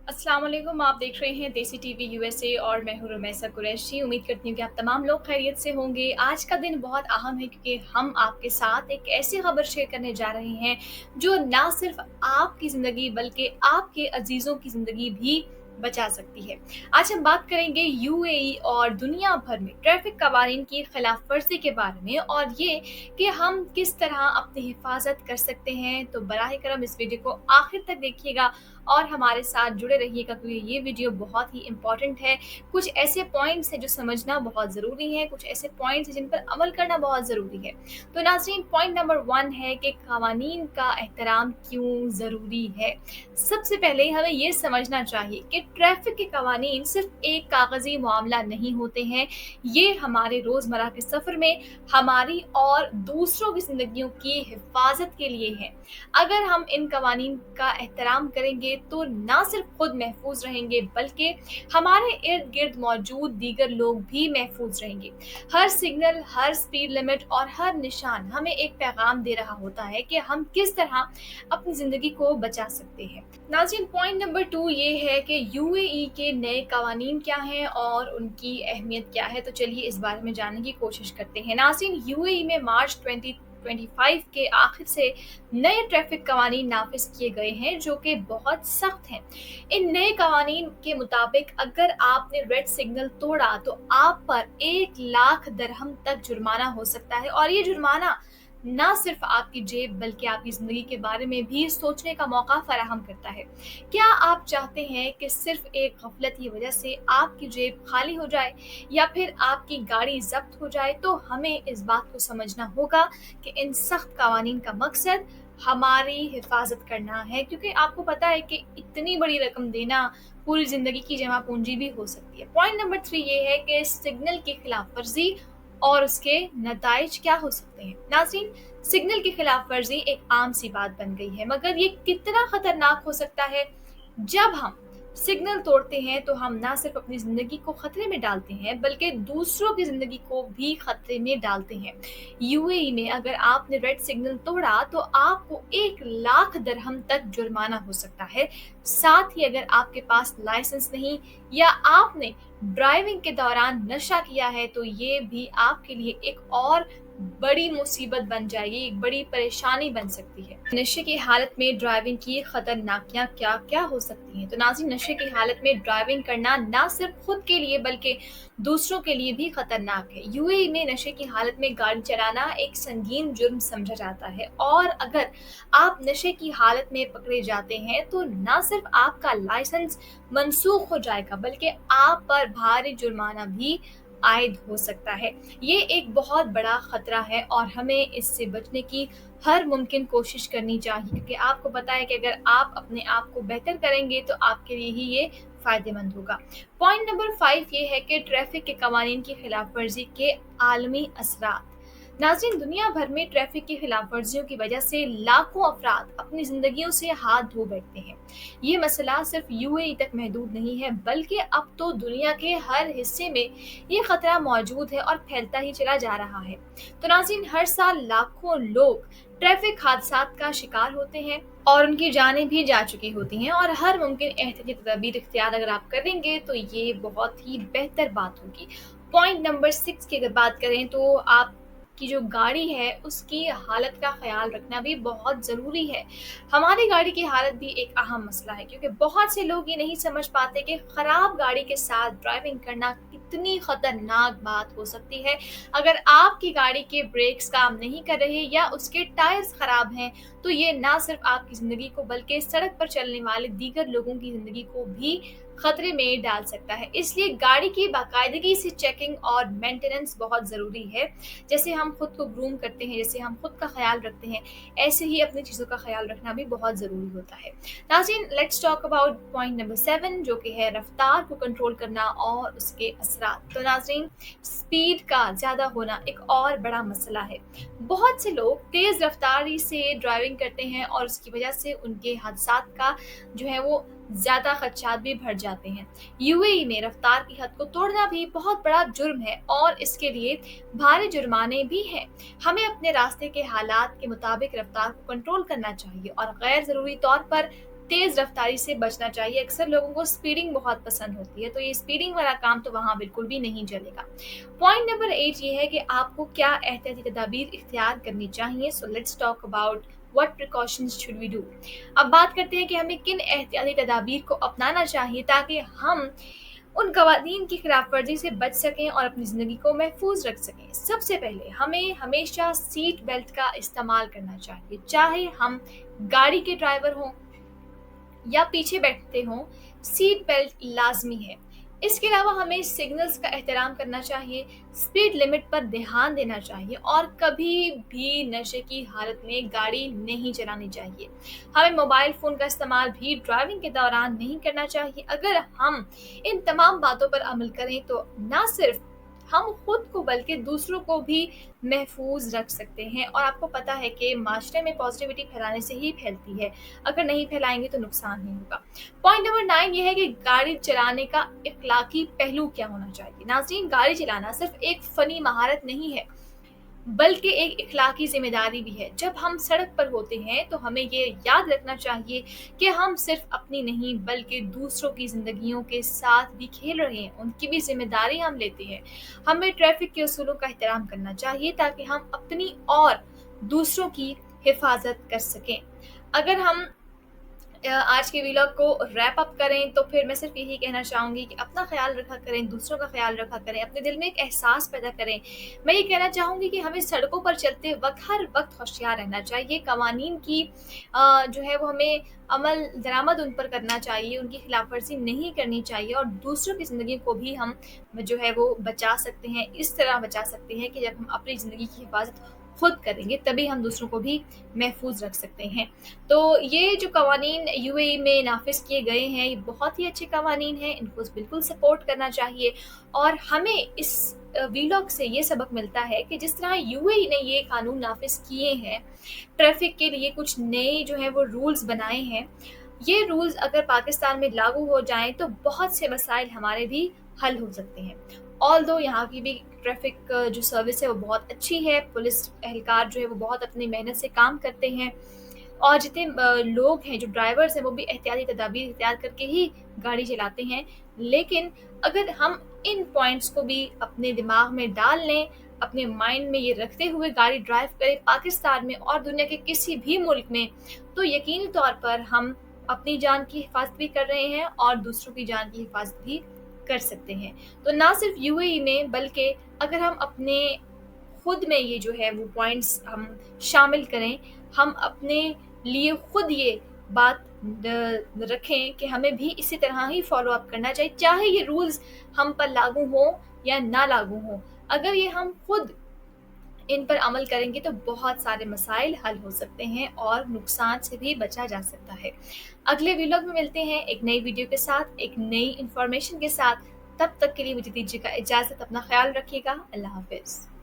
अस्सलाम वालेकुम। आप देख रहे हैं देसी टीवी यूएसए और मैं हूं रुमैसा कुरैशी। उम्मीद करती हूँ कि आप तमाम लोग खैरियत से होंगे। आज का दिन बहुत अहम है क्योंकि हम आपके साथ एक ऐसी खबर शेयर करने जा रहे हैं जो ना सिर्फ आपकी ज़िंदगी बल्कि आपके अजीज़ों की ज़िंदगी भी बचा सकती है। आज हम बात करेंगे यूएई और दुनिया भर में ट्रैफिक कवानीन की खिलाफ वर्जी के बारे में और ये कि हम किस तरह अपनी हिफाजत कर सकते हैं। तो बराह करम इस वीडियो को आखिर तक देखिएगा और हमारे साथ जुड़े रहिएगा क्योंकि ये वीडियो बहुत ही इम्पोर्टेंट है। कुछ ऐसे पॉइंट्स हैं जो समझना बहुत ज़रूरी है, कुछ ऐसे पॉइंट्स हैं जिन पर अमल करना बहुत ज़रूरी है। तो नाज़रीन, पॉइंट नंबर 1 है कि क़वानीन का एहतराम क्यों ज़रूरी है। सबसे पहले हमें ये समझना चाहिए कि ट्रैफ़िक के क़वानीन सिर्फ़ एक कागज़ी मामला नहीं होते हैं, ये हमारे रोज़मर्रा के सफ़र में हमारी और दूसरों की ज़िंदगियों की हिफाज़त के लिए हैं। अगर हम इन कवानीन का एहतराम करेंगे तो ना सिर्फ खुद महफूज रहेंगे बल्कि हमारे इर्द गिर्द मौजूद दीगर लोग भी महफूज रहेंगे। हर सिग्नल, हर स्पीड लिमिट और हर निशान हमें एक पैगाम दे रहा होता है कि हम किस तरह अपनी जिंदगी को बचा सकते हैं। नाज़रीन, पॉइंट नंबर 2 ये है कि यूएई के नए कवानीन क्या हैं और उनकी अहमियत क्या है। तो चलिए इस बारे में जानने की कोशिश करते हैं। नाज़रीन, यूएई में मार्च 2025 के आखिर से नए ट्रैफिक कवानीन नाफिज किए गए हैं जो कि बहुत सख्त हैं। इन नए कवानीन के मुताबिक अगर आपने रेड सिग्नल तोड़ा तो आप पर 1 लाख दरहम तक जुर्माना हो सकता है और ये जुर्माना ना सिर्फ आपकी जेब बल्कि आपकी ज़िंदगी के बारे में भी सोचने का मौका फराहम करता है। क्या आप चाहते हैं कि सिर्फ एक गफलत की वजह से आपकी जेब खाली हो जाए या फिर आपकी गाड़ी जब्त हो जाए? तो हमें इस बात को समझना होगा कि इन सख्त कवानीन का मकसद हमारी हिफाजत करना है, क्योंकि आपको पता है कि इतनी बड़ी रकम देना पूरी ज़िंदगी की जमा पूंजी भी हो सकती है। पॉइंट नंबर 3 ये है कि सिग्नल की खिलाफ वर्जी और उसके नताइज क्या हो सकते हैं। नाज़रीन, सिग्नल की खिलाफ वर्जी एक आम सी बात बन गई है, मगर ये कितना खतरनाक हो सकता है। जब हम सिग्नल तोड़ते हैं तो हम ना सिर्फ अपनी ज़िंदगी को खतरे में डालते हैं बल्कि दूसरों की ज़िंदगी को भी खतरे में डालते हैं। यूएई में अगर आपने रेड सिग्नल तोड़ा तो आपको 1 लाख दरहम तक जुर्माना हो सकता है। साथ ही अगर आपके पास लाइसेंस नहीं या आपने ड्राइविंग के दौरान नशा किया है तो ये भी आपके लिए एक और बड़ी मुसीबत बन जाएगी, एक बड़ी परेशानी बन सकती है। नशे की हालत में ड्राइविंग की खतरनाकियां क्या क्या हो सकती हैं। तो नाज़रीन, नशे की हालत में ड्राइविंग करना ना सिर्फ खुद के लिए बल्कि दूसरों के लिए भी खतरनाक है। यूएई में नशे की हालत में गाड़ी चलाना एक संगीन जुर्म समझा जाता है और अगर आप नशे की हालत में पकड़े जाते हैं तो ना सिर्फ आपका लाइसेंस मनसूख हो जाएगा बल्कि आप पर भारी जुर्माना भी आयद हो सकता है। ये एक बहुत बड़ा खतरा है और हमें इससे बचने की हर मुमकिन कोशिश करनी चाहिए, क्योंकि आपको पता है कि अगर आप अपने आप को बेहतर करेंगे तो आपके लिए ही ये फ़ायदेमंद होगा। पॉइंट नंबर 5 ये है कि ट्रैफ़िक के कवानीन की खिलाफ वर्जी के आलमी असरात। नाज़रीन, दुनिया भर में ट्रैफ़िक की खिलाफ वर्जियों की वजह से लाखों अफ़राद अपनी ज़िंदगियों से हाथ धो बैठते हैं। ये मसला सिर्फ यूएई तक महदूद नहीं है बल्कि अब तो दुनिया के हर हिस्से में ये खतरा मौजूद है और फैलता ही चला जा रहा है। तो नाज़रीन, हर साल लाखों लोग ट्रैफिक हादसात का शिकार होते हैं और उनकी जानें भी जा चुकी होती हैं और हर मुमकिन एहतियाती तदबीर इख्तियार अगर आप करेंगे तो ये बहुत ही बेहतर बात होगी। पॉइंट नंबर 6 की अगर बात करें तो आप की जो गाड़ी है उसकी हालत का ख्याल रखना भी बहुत ज़रूरी है। हमारी गाड़ी की हालत भी एक अहम मसला है, क्योंकि बहुत से लोग ये नहीं समझ पाते कि ख़राब गाड़ी के साथ ड्राइविंग करना कितनी ख़तरनाक बात हो सकती है। अगर आपकी गाड़ी के ब्रेक्स काम नहीं कर रहे या उसके टायर्स ख़राब हैं तो ये ना सिर्फ आपकी ज़िंदगी को बल्कि सड़क पर चलने वाले दीगर लोगों की ज़िंदगी को भी खतरे में डाल सकता है। इसलिए गाड़ी की बाकायदगी से चेकिंग और मेंटेनेंस बहुत ज़रूरी है। जैसे हम खुद को ग्रूम करते हैं, जैसे हम खुद का ख्याल रखते हैं, ऐसे ही अपनी चीज़ों का ख्याल रखना भी बहुत ज़रूरी होता है। नाज़रीन, let's talk about point number 7 जो कि है रफ्तार को कंट्रोल करना और उसके असरात। तो नाज़रीन, स्पीड का ज़्यादा होना एक और बड़ा मसला है। बहुत से लोग तेज़ रफ्तारी से ड्राइविंग करते हैं और उसकी वजह से उनके हादसात का जो है वो ज़्यादा खदशात भी बढ़ जाते हैं। यूएई में रफ्तार की हद को तोड़ना भी बहुत बड़ा जुर्म है और इसके लिए भारी जुर्माने भी हैं। हमें अपने रास्ते के हालात के मुताबिक रफ्तार को कंट्रोल करना चाहिए और गैर ज़रूरी तौर पर तेज़ रफ़्तारी से बचना चाहिए। अक्सर लोगों को स्पीडिंग बहुत पसंद होती है, तो ये स्पीडिंग वाला काम तो वहाँ बिल्कुल भी नहीं चलेगा। पॉइंट नंबर 8 ये है कि आपको क्या एहतियाती तदाबीर इख्तियार करनी चाहिए। So let's talk about what precautions should we do. अब बात करते हैं कि हमें किन एहतियाती तदाबीर को अपनाना चाहिए ताकि हम उन कवानीन की खिलाफ-वर्जी से बच सकें और अपनी ज़िंदगी को महफूज़ रख सकें। सबसे पहले हमें हमेशा सीट बेल्ट का इस्तेमाल करना चाहिए, चाहे हम गाड़ी के ड्राइवर हों या पीछे बैठते हों, सीट बेल्ट लाज़मी है। इसके अलावा हमें सिग्नल्स का एहतराम करना चाहिए, स्पीड लिमिट पर ध्यान देना चाहिए और कभी भी नशे की हालत में गाड़ी नहीं चलानी चाहिए। हमें मोबाइल फ़ोन का इस्तेमाल भी ड्राइविंग के दौरान नहीं करना चाहिए। अगर हम इन तमाम बातों पर अमल करें तो ना सिर्फ़ हम खुद को बल्कि दूसरों को भी महफूज़ रख सकते हैं और आपको पता है कि माशरे में पॉज़िटिविटी फैलाने से ही फैलती है। अगर नहीं फैलाएँगे तो नुकसान ही होगा। पॉइंट नंबर 9 ये है कि गाड़ी चलाने का इख़लाक़ी पहलू क्या होना चाहिए। नाज़रीन, गाड़ी चलाना सिर्फ़ एक फ़नी महारत नहीं है, बल्कि एक इख़लाक़ी ज़िम्मेदारी भी है। जब हम सड़क पर होते हैं तो हमें ये याद रखना चाहिए कि हम सिर्फ़ अपनी नहीं बल्कि दूसरों की ज़िंदगियों के साथ भी खेल रहे हैं, उनकी भी ज़िम्मेदारी हम लेते हैं। हमें ट्रैफ़िक के उसूलों का एहतराम करना चाहिए ताकि हम अपनी और दूसरों की हिफ़ाज़त कर सकें। अगर हम आज के व्लॉग को रैप अप करें तो फिर मैं सिर्फ यही कहना चाहूँगी कि अपना ख़्याल रखा करें, दूसरों का ख़्याल रखा करें, अपने दिल में एक एहसास पैदा करें। मैं ये कहना चाहूँगी कि हमें सड़कों पर चलते वक़्त हर वक़्त होशियार रहना चाहिए। कवानीन की जो है वो हमें अमल दरामद उन पर करना चाहिए, उनकी खिलाफ़वर्ज़ी नहीं करनी चाहिए और दूसरों की ज़िंदगी को भी हम जो है वो बचा सकते हैं। इस तरह बचा सकते हैं कि जब हम अपनी ज़िंदगी की हिफ़ाज़त खुद करेंगे तभी हम दूसरों को भी महफूज़ रख सकते हैं। तो ये जो कवानीन यूएई में नाफ़िज़ किए गए हैं, ये बहुत ही अच्छे कवानीन हैं, इनको बिल्कुल सपोर्ट करना चाहिए और हमें इस व्लॉग से ये सबक मिलता है कि जिस तरह यूएई ने ये कानून नाफ़िज़ किए हैं, ट्रैफ़िक के लिए कुछ नए जो हैं वो रूल्स बनाए हैं, ये रूल्स अगर पाकिस्तान में लागू हो जाएँ तो बहुत से मसाइल हमारे भी हल हो सकते हैं। ऑल्दो यहाँ की भी ट्रैफ़िक जो सर्विस है वो बहुत अच्छी है, पुलिस एहलकार जो है वो बहुत अपनी मेहनत से काम करते हैं और जितने लोग हैं, जो ड्राइवर्स हैं, वो भी एहतियाती तदाबीर इख्तियार करके ही गाड़ी चलाते हैं। लेकिन अगर हम इन पॉइंट्स को भी अपने दिमाग में डाल लें, अपने माइंड में ये रखते हुए गाड़ी ड्राइव करें पाकिस्तान में और दुनिया के किसी भी मुल्क में, तो यकीनी तौर पर हम अपनी जान की हिफाज़त भी कर रहे हैं और दूसरों की जान की हिफाज़त भी कर सकते हैं। तो ना सिर्फ़ यूएई में बल्कि अगर हम अपने खुद में ये जो है वो पॉइंट्स हम शामिल करें, हम अपने लिए खुद ये बात रखें कि हमें भी इसी तरह ही फ़ॉलो अप करना चाहिए, चाहे ये रूल्स हम पर लागू हों या ना लागू हों। अगर ये हम खुद इन पर अमल करेंगे तो बहुत सारे मसाइल हल हो सकते हैं और नुकसान से भी बचा जा सकता है। अगले व्लॉग में मिलते हैं एक नई वीडियो के साथ, एक नई इन्फॉर्मेशन के साथ। तब तक के लिए मुझे दीजिएगा इजाज़त। अपना ख़्याल रखिएगा। अल्लाह हाफ़िज़।